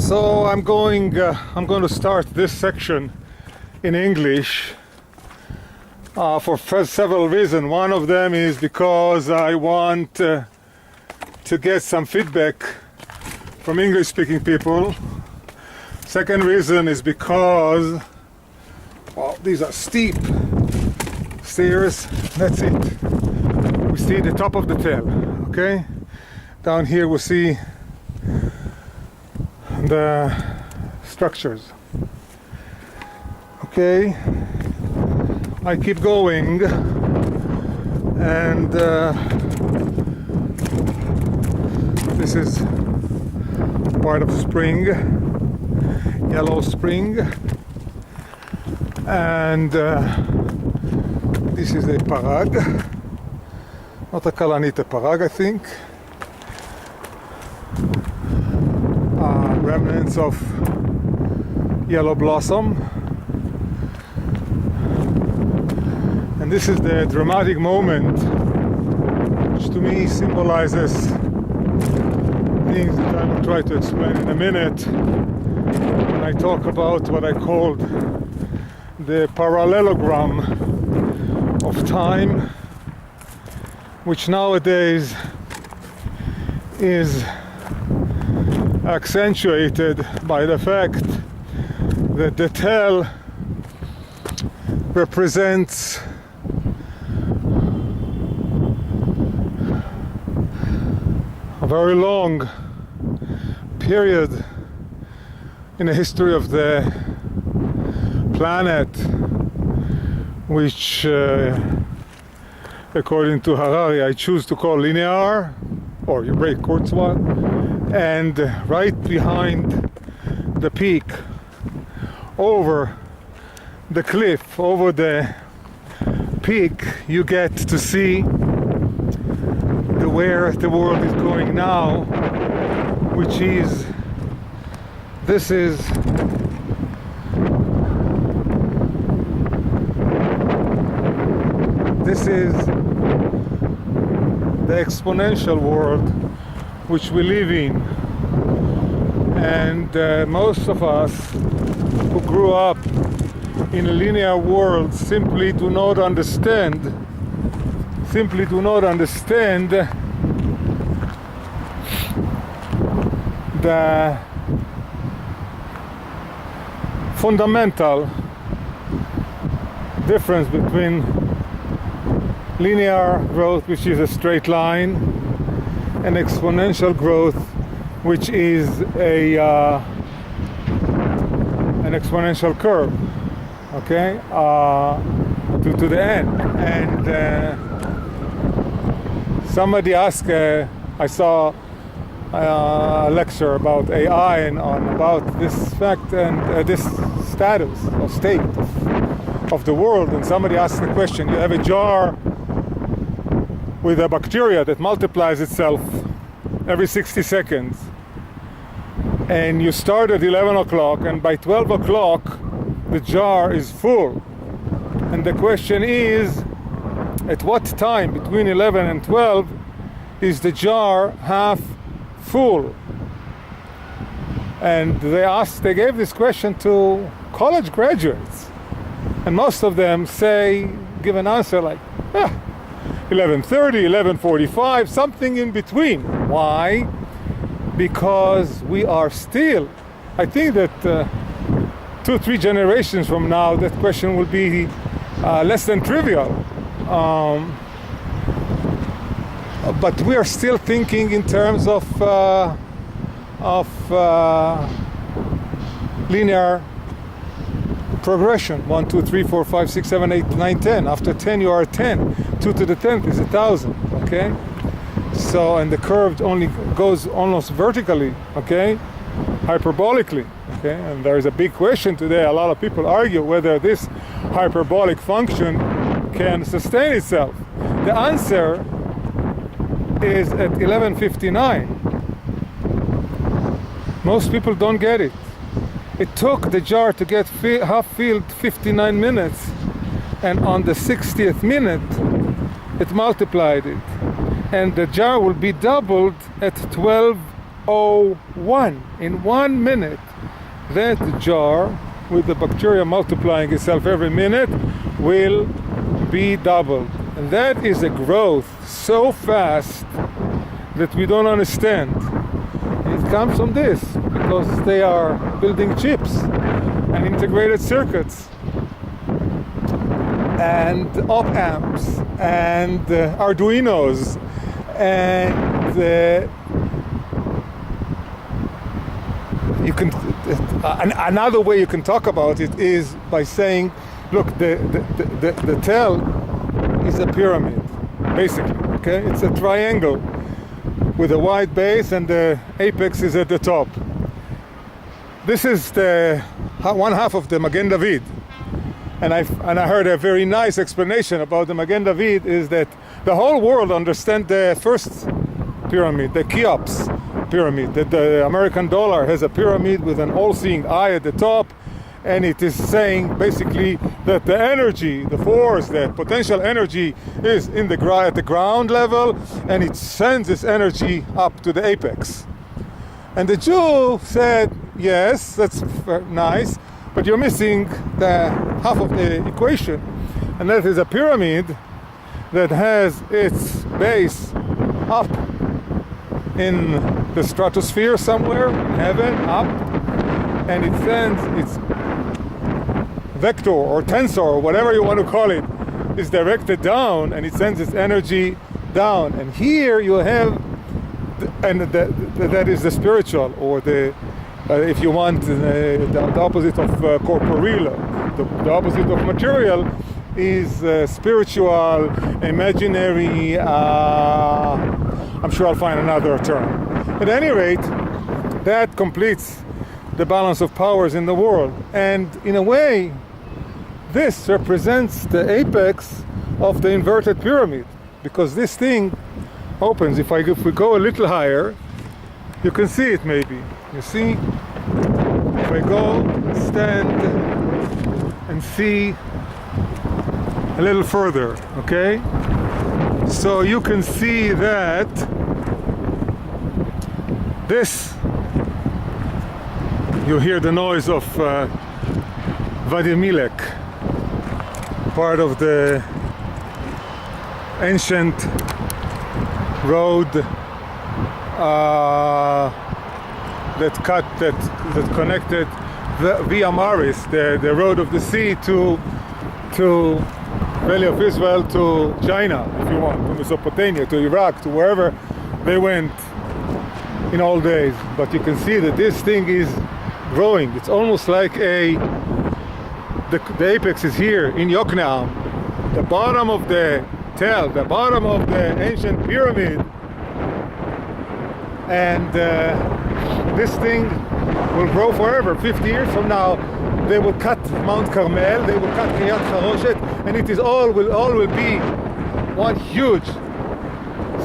So I'm going to start this section in English for several reasons. One of them is because I want to get some feedback from English-speaking people. Second reason is because, well, these are steep stairs. That's it. We see the top of the tail. Okay. Down here we see the structures. Okay, I keep going, and this is part of spring, yellow spring, and this is a parag, not a kalanite parag, I think. Remnants of yellow blossom, and this is the dramatic moment which to me symbolizes things that I will try to explain in a minute when I talk about what I called the parallelogram of time, which nowadays is accentuated by the fact that the tail represents a very long period in the history of the planet, which according to Harari I choose to call linear, or you break Kurzweil. And right behind the peak, over the cliff, over the peak, you get to see where the world is going now, which is, this is the exponential world which we live in, and most of us who grew up in a linear world simply do not understand the fundamental difference between linear growth, which is a straight line, and exponential growth, which is an exponential curve, okay, to the end. And somebody asked, I saw a lecture about AI and about this fact and this status or state of the world, and somebody asked the question: you have a jar with a bacteria that multiplies itself every 60 seconds, and you start at 11 o'clock, and by 12 o'clock the jar is full. And the question is, at what time between 11 and 12 is the jar half full? And they gave this question to college graduates, and most of them give an answer like 11:30, 11:45, something in between. Why? Because we are still, I think that 2-3 generations from now that question will be less than trivial. But we are still thinking in terms of linear progression. 1, 2, 3, 4, 5, 6, 7, 8, 9, 10. After 10 you are 10. 2 to the 10th is 1,000. Okay. So, and the curve only goes almost vertically. Okay, hyperbolically. Okay, and there is a big question today. A lot of people argue whether this hyperbolic function can sustain itself. The answer is at 11:59. Most people don't get it. It took the jar to get half filled 59 minutes, and on the 60th minute it multiplied it, and the jar will be doubled at 12 0.01. In 1 minute, that jar, with the bacteria multiplying itself every minute, will be doubled. And that is a growth so fast that we don't understand. It comes from this, because they are building chips and integrated circuits and op-amps and Arduinos and you can another way you can talk about it is by saying, look, the tail is a pyramid, basically. Okay, it's a triangle with a wide base, and the apex is at the top. This is the one half of the Magen David, and I heard a very nice explanation about the Magen David. Is that the whole world understands the first pyramid, the Cheops pyramid, that the American dollar has a pyramid with an all-seeing eye at the top, and it is saying basically that the energy, the force, the potential energy is in the at the ground level, and it sends this energy up to the apex. And the Jew said, yes, that's nice, but you're missing the half of the equation, and that is a pyramid that has its base up in the stratosphere somewhere, in heaven, up, and it sends its vector or tensor or whatever you want to call it is directed down, and it sends its energy down. And here you have that is the spiritual, or the if you want the opposite of corporeal, the opposite of material is spiritual, imaginary. I'm sure I'll find another term. At any rate, that completes the balance of powers in the world, and in a way this represents the apex of the inverted pyramid, because this thing opens. If we go a little higher, you can see it maybe. You see, if I go stand and see a little further, okay? So you can see that this, you hear the noise of Wadi Milek, part of the ancient road that connected Via Maris, the road of the sea, to Valley of Israel, to China, if you want, to Mesopotamia, to Iraq, to wherever they went in old days. But you can see that this thing is growing. It's almost like the apex is here in Yokneam, the bottom of the tail, the bottom of the ancient pyramid, and this thing will grow forever. 50 years from now, they will cut Mount Carmel, they will cut Kiryat Charoshet, and it is all will be one huge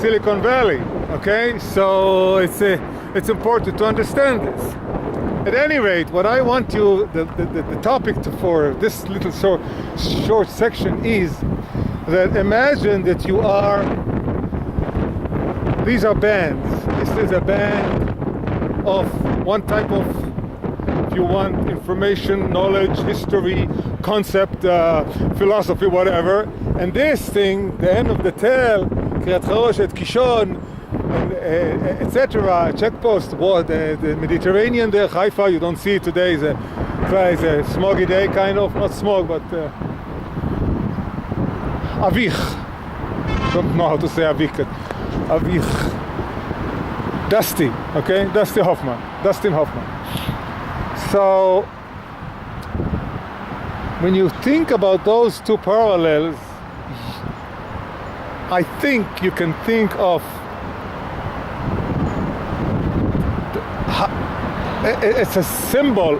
Silicon Valley. Okay, so it's important to understand this. At any rate, what I want you, the topic for this little short section is that imagine that you are, these are bands. This is a band of one type of, if you want, information, knowledge, history, concept, philosophy, whatever. And this thing, the end of the tail, Kiryat Charoshet, Kishon, etc., checkpost, the Mediterranean there, Haifa, you don't see it today, it's a smoggy day, kind of, not smog, but Avich, don't know how to say Avich, Avich, Dusty, okay, Dustin Hoffman. So, when you think about those two parallels, I think you can think of it's a symbol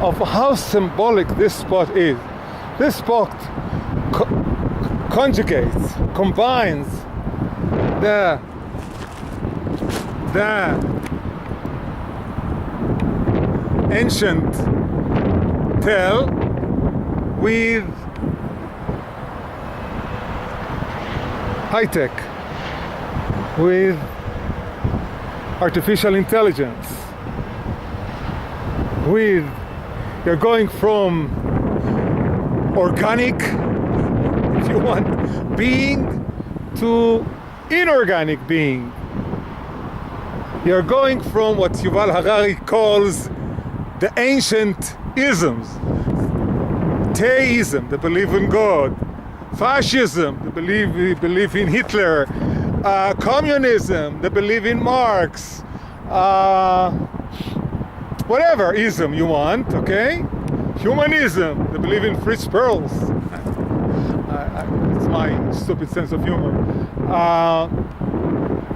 of how symbolic this spot is. This spot combines the ancient tale with high tech, with artificial intelligence. You're going from organic, if you want, being to inorganic being. You're going from what Yuval Harari calls the ancient isms. Theism, the belief in God. Fascism, the belief in Hitler. Communism, the belief in Marx. Whatever ism you want, okay? Humanism, the belief in Fritz Perls. It's my stupid sense of humor.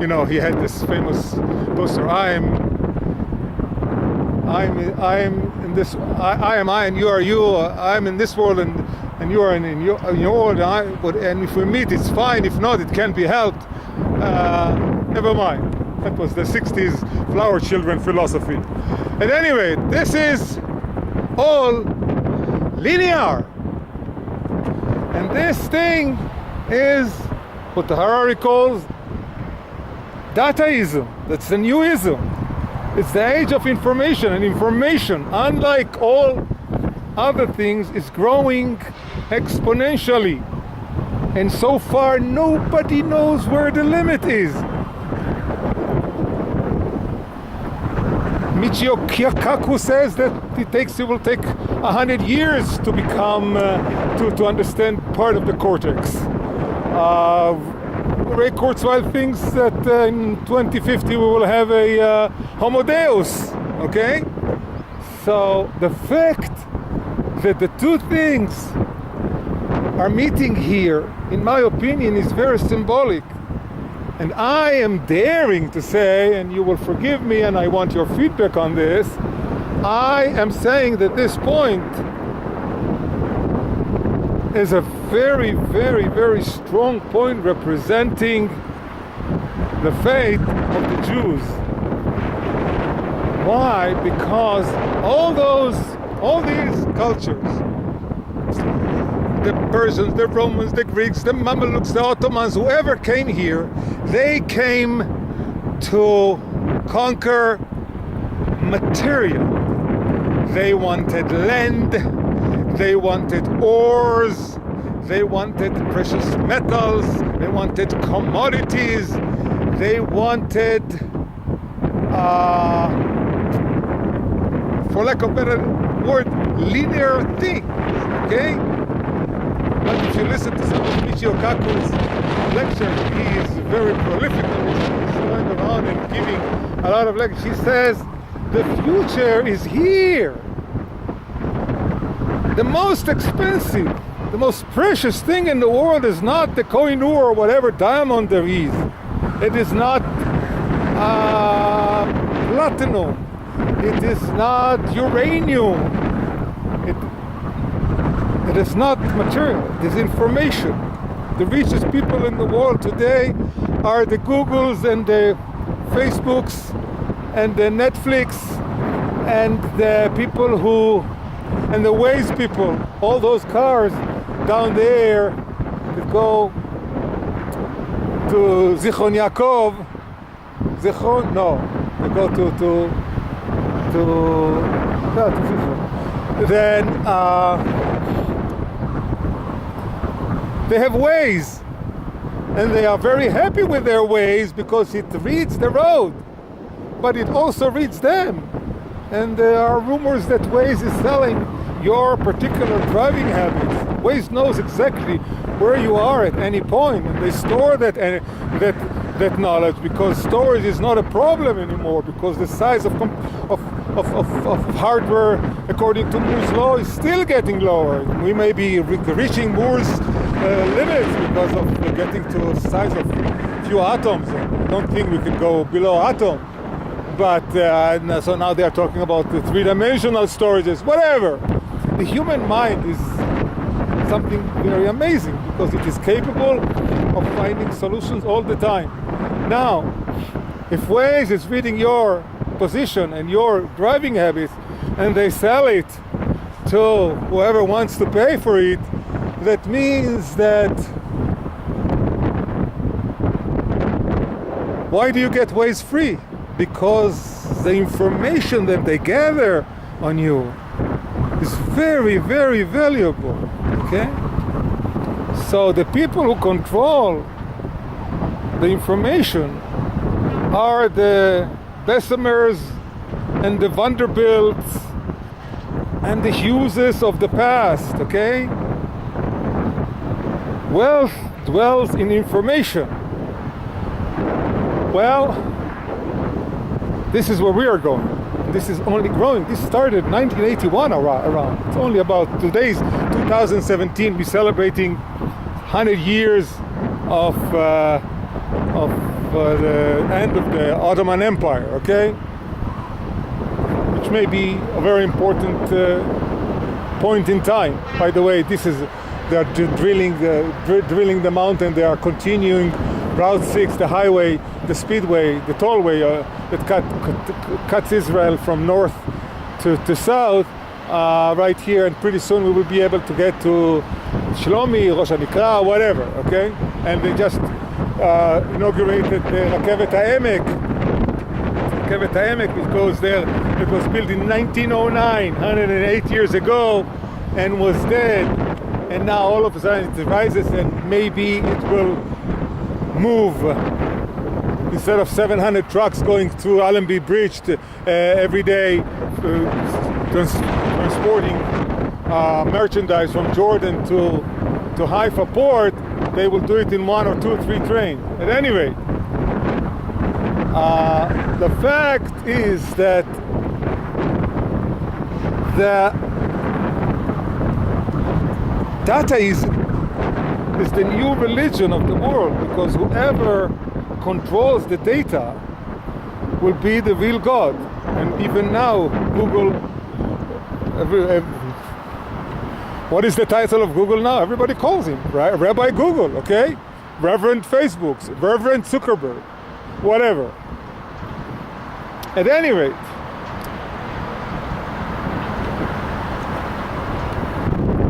You know, he had this famous poster, I am in this, I am I and you are you, I am in this world and you are in your world, and if we meet it's fine, if not it can't be helped. Never mind. That was the 60s flower children philosophy. At any rate, this is all linear. And this thing is what the Harari calls dataism. That's the new ism. It's the age of information, and information, unlike all other things, is growing exponentially. And so far, nobody knows where the limit is. Michio Kaku says that it will take 100 years to become, to understand part of the cortex. Ray Kurzweil thinks that in 2050 we will have a Homo Deus, okay? So the fact that the two things are meeting here, in my opinion, is very symbolic. And I am daring to say, and you will forgive me, and I want your feedback on this, I am saying that this point is a very, very, very strong point representing the fate of the Jews. Why? Because all these cultures, the Persians, the Romans, the Greeks, the Mamelukes, the Ottomans, whoever came here, they came to conquer material. They wanted land, they wanted ores, they wanted precious metals, they wanted commodities, they wanted, for lack of a better word, linear things, okay? But if you listen to some of Michio Kaku's lectures, he is very prolific. He's going around and giving a lot of lectures. He says, the future is here. The most expensive, the most precious thing in the world is not the Koh-i-Noor or whatever diamond there is. It is not platinum. It is not uranium. It is not material, it is information. The richest people in the world today are the Googles and the Facebooks and the Netflix and the people and the Waze people, all those cars down there that go to Zichron Yaakov, they go to Zichron. Then they have Waze, and they are very happy with their Waze because it reads the road, but it also reads them. And there are rumors that Waze is selling your particular driving habits. Waze knows exactly where you are at any point, and they store that knowledge, because storage is not a problem anymore, because the size of hardware, according to Moore's law, is still getting lower. We may be reaching Moore's limits because of getting to a size of few atoms. I don't think we can go below atom. But so now they are talking about the three-dimensional storages, whatever. The human mind is something very amazing because it is capable of finding solutions all the time. Now, if Waze is reading your position and your driving habits and they sell it to whoever wants to pay for it, that means that why do you get Waze free? because the information that they gather on you is very, very valuable, okay? So the people who control the information are the Bessemers and the Vanderbilts and the Hugheses of the past, okay? Wealth dwells in information. Well, this is where we are going. This is only growing. This started 1981 around. It's only about today's 2017. We're celebrating 100 years of the end of the Ottoman Empire, okay? Which may be a very important point in time. By the way, they're drilling the mountain. They are continuing Route 6, the highway, the speedway, the tollway that cuts Israel from north to south, right here, and pretty soon we will be able to get to Shlomi, Rosh Hanikra, whatever, okay? And they just inaugurated the Rakevet HaEmek, which goes there. It was built in 1909, 108 years ago, and was dead. And now all of a sudden it rises, and maybe it will move. Instead of 700 trucks going through Allenby Bridge every day, transporting merchandise from Jordan to Haifa port, they will do it in 1 or 2 or 3 trains. At any rate, the fact is that the data is the new religion of the world, because whoever controls the data will be the real God. And even now, Google, what is the title of Google now? Everybody calls him, right? Rabbi Google, okay? Reverend Facebook, Reverend Zuckerberg, whatever. At any rate,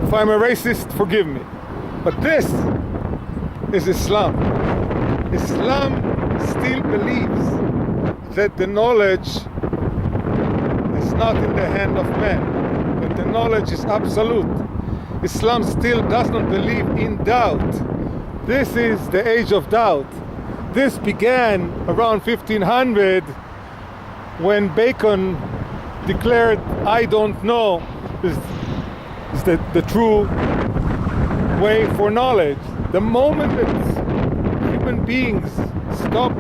if I'm a racist, forgive me. But this is Islam. Islam still believes that the knowledge is not in the hand of man, that the knowledge is absolute. Islam still does not believe in doubt. This is the age of doubt. This began around 1500 when Bacon declared, I don't know, is the true way for knowledge. The moment that human beings stop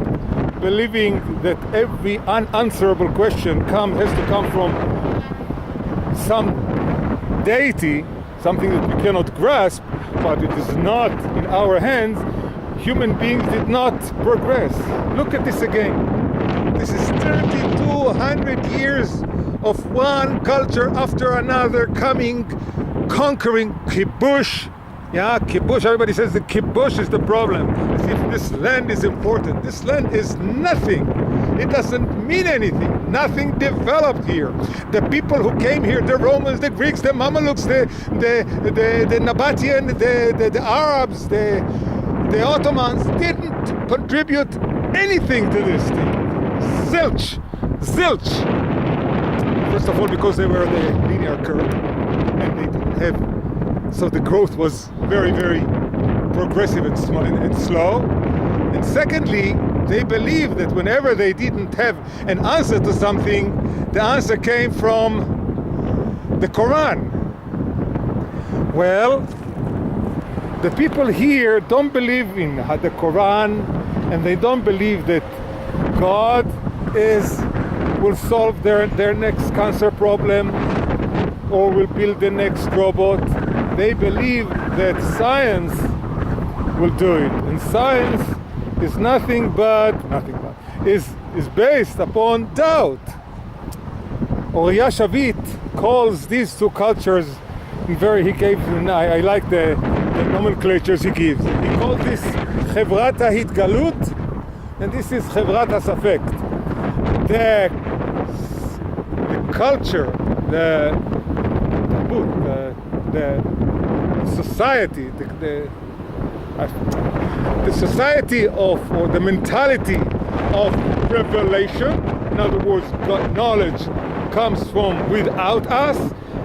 believing that every unanswerable question has to come from some deity, something that we cannot grasp, but it is not in our hands, human beings did not progress. Look at this again. This is 3,200 years of one culture after another coming, conquering. Kibush. Yeah, kibush. Everybody says the kibush is the problem. As if this land is important. This land is nothing. It doesn't mean anything. Nothing developed here. The people who came here, the Romans, the Greeks, the Mamelukes, the Nabatean, the Arabs, the Ottomans, didn't contribute anything to this thing. Zilch. First of all, because they were the linear curve, and they didn't have. So the growth was very, very progressive and small and slow. And secondly, they believed that whenever they didn't have an answer to something, the answer came from the Quran. Well, the people here don't believe in the Quran, and they don't believe that God will solve their next cancer problem or will build the next robot. They believe that science will do it, and science is is based upon doubt. Uriah Shavit calls these two cultures I like the nomenclatures he gives. He calls this Chevrat HaHitgalut, and this is Chevrat HaSafek. The culture, the society, the society of, or the mentality of revelation, other words, knowledge comes from without us,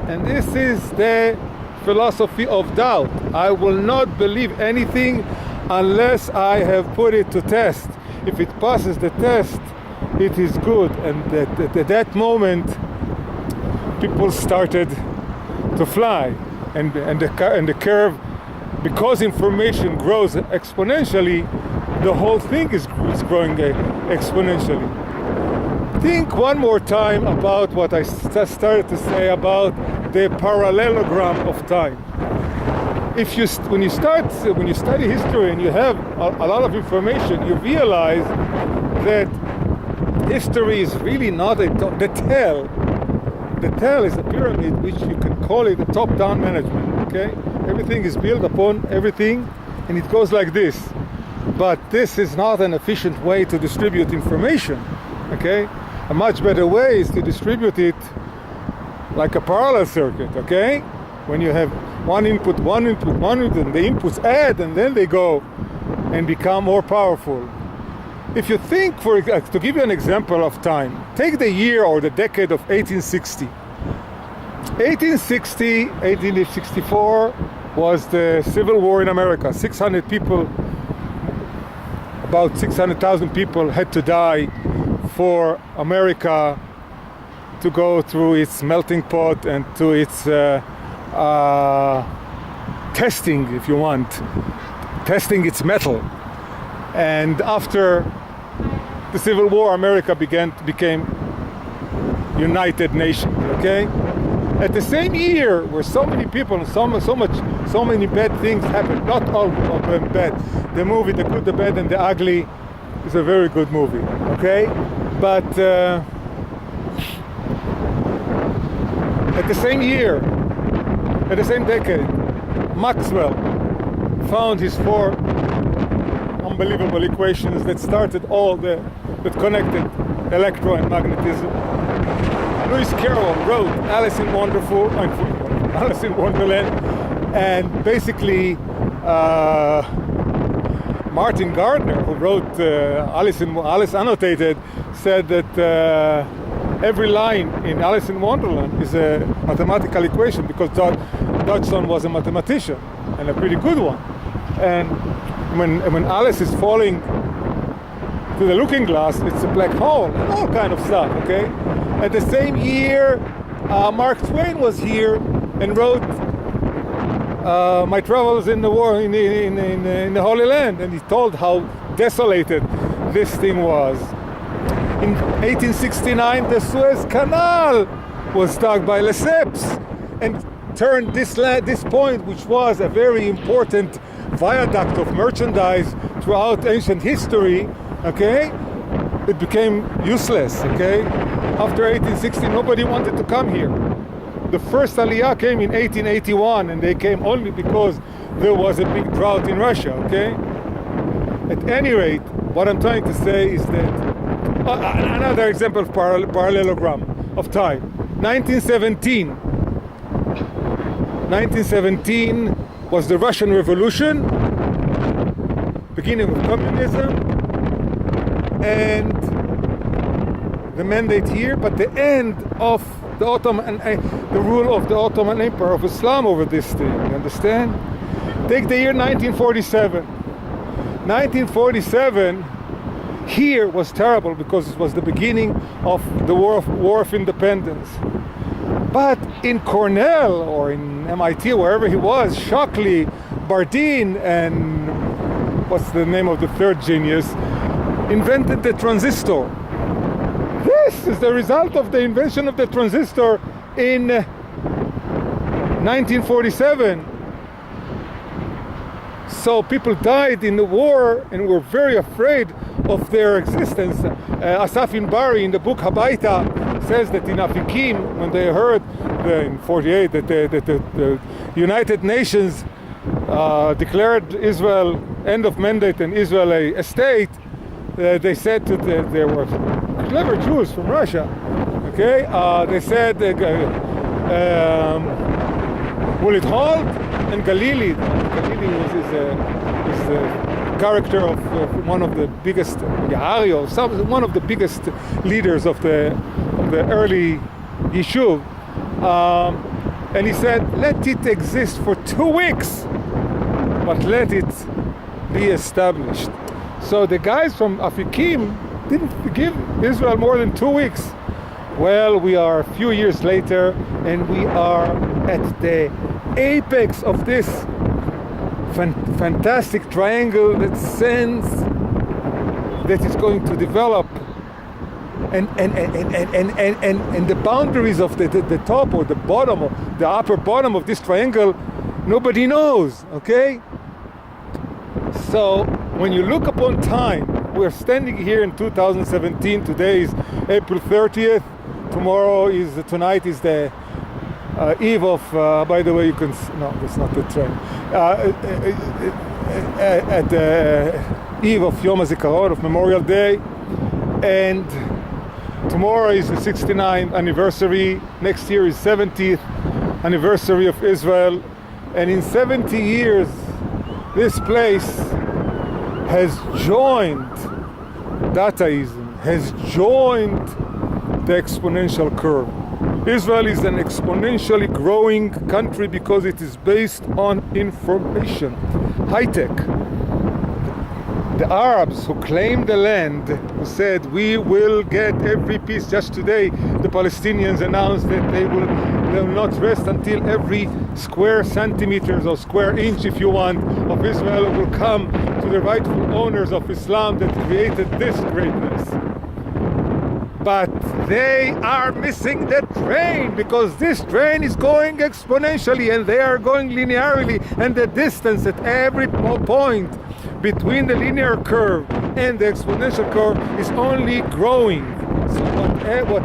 and this is the philosophy of doubt. I will not believe anything unless I have put it to test. If it passes the test, it is good. And at that moment, people started to fly, and the curve, because information grows exponentially, the whole thing is growing exponentially. Think one more time about what I started to say about the parallelogram of time. When you study history and you have a lot of information, you realize that history is really not the tell. The tell is a pyramid, which you can call it a top-down management. Okay, everything is built upon everything, and it goes like this. But this is not an efficient way to distribute information. Okay, a much better way is to distribute it like a parallel circuit. Okay, when you have one input, and the inputs add, and then they go and become more powerful. If you think, to give you an example of time, take the year or the decade of 1860. 1864 was the Civil War in America. 600 people, about 600,000 people had to die for America to go through its melting pot and to its testing, if you want, testing its metal. And after the Civil War, America became United Nations. Okay. At the same year, where so many people and so many bad things happened. Not all of them bad. The movie, The Good, the Bad, and the Ugly, is a very good movie. Okay, but at the same year, at the same decade, Maxwell found his 4 unbelievable equations that that connected electron and magnetism. Lewis Carroll wrote Alice in Wonderland, and basically Martin Gardner, who wrote Alice Annotated, said that every line in Alice in Wonderland is a mathematical equation, because Dodgson was a mathematician, and a pretty good one. And when Alice is falling to the looking glass, it's a black hole, and all kind of stuff. Okay. At the same year, Mark Twain was here and wrote My Travels in the War in the Holy Land, and he told how desolated this thing was. In 1869, the Suez Canal was dug by Lesseps and turned this point, which was a very important viaduct of merchandise throughout ancient history, okay, it became useless. Okay, after 1860, nobody wanted to come here. The first Aliyah came in 1881, and they came only because there was a big drought in Russia. Okay, at any rate, what I'm trying to say is that another example of parallelogram of time. 1917 was the Russian Revolution, beginning of communism, and the mandate here, but the end of the the rule of the Ottoman Empire of Islam over this thing. You understand? Take the year 1947. 1947 here was terrible because it was the beginning of the War of Independence. But in Cornell or in MIT, wherever he was, Shockley, Bardeen, and what's the name of the third genius, invented the transistor. This is the result of the invention of the transistor in 1947. So people died in the war and were very afraid of their existence. Asafin Bari in the book Habaita says that in Afikim, when they heard in 48 that the United Nations declared Israel end of mandate and Israel a state, they said that there were clever Jews from Russia. Okay, they said, will it halt? And Galili is the character of one of the biggest, Yahari, or one of the biggest leaders of the early Yishuv. And he said, let it exist for 2 weeks, but let it be established. So the guys from Afikim didn't give Israel more than 2 weeks. Well, we are a few years later, and we are at the apex of this fantastic triangle that sends, that is going to develop, and the boundaries of the top or the bottom, or the upper bottom of this triangle, nobody knows, okay? So when you look upon time, we're standing here in 2017. Today is April 30th. Tonight is the eve of, by the way, you can, no, that's not the train. At the eve of Yom HaZikaron, of Memorial Day. And tomorrow is the 69th anniversary. Next year is 70th anniversary of Israel. And in 70 years, this place has joined Dataism, has joined the exponential curve. Israel is an exponentially growing country because it is based on information, high-tech. The Arabs who claimed the land, who said, we will get every piece. Just today, the Palestinians announced that they will not rest until every square centimeters or square inch, if you want, of Israel will come to the rightful owners of Islam that created this greatness. But they are missing the train, because this train is going exponentially and they are going linearly, and the distance at every point between the linear curve and the exponential curve is only growing. So what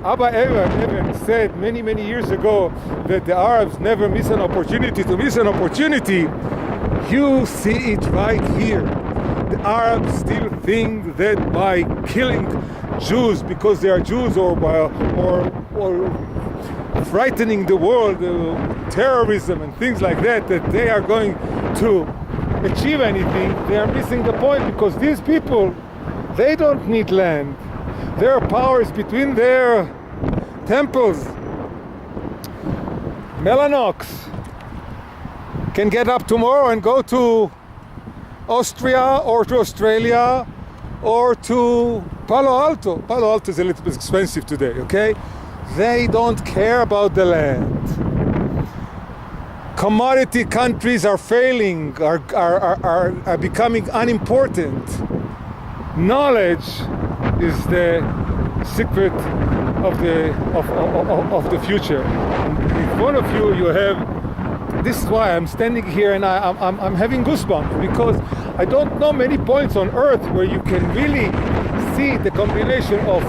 Abba Evan said many years ago, that the Arabs never miss an opportunity to miss an opportunity, you see it right here. The Arabs still think that by killing Jews because they are Jews, or frightening the world, terrorism and things like that, that they are going to achieve anything. They are missing the point, because these people, they don't need land. Their power is between their temples. Melanox can get up tomorrow and go to Austria or to Australia or to Palo Alto. Palo Alto is a little bit expensive today, okay? They don't care about the land. Commodity countries are failing, are becoming unimportant. Knowledge is the secret of the future. In front of you, you have. This is why I'm standing here and I'm having goosebumps, because I don't know many points on Earth where you can really see the combination of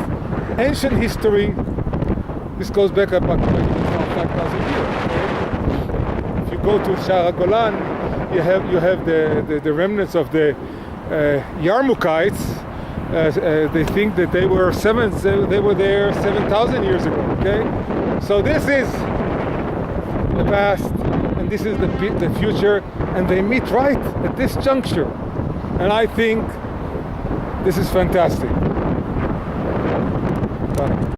ancient history. This goes back about 5,000 years. If you go to Shara Golan, you have the remnants of the Yarmukites. They think that they were there 7,000 years ago. Okay, so this is the past, and this is the future, and they meet right at this juncture, and I think this is fantastic. Bye.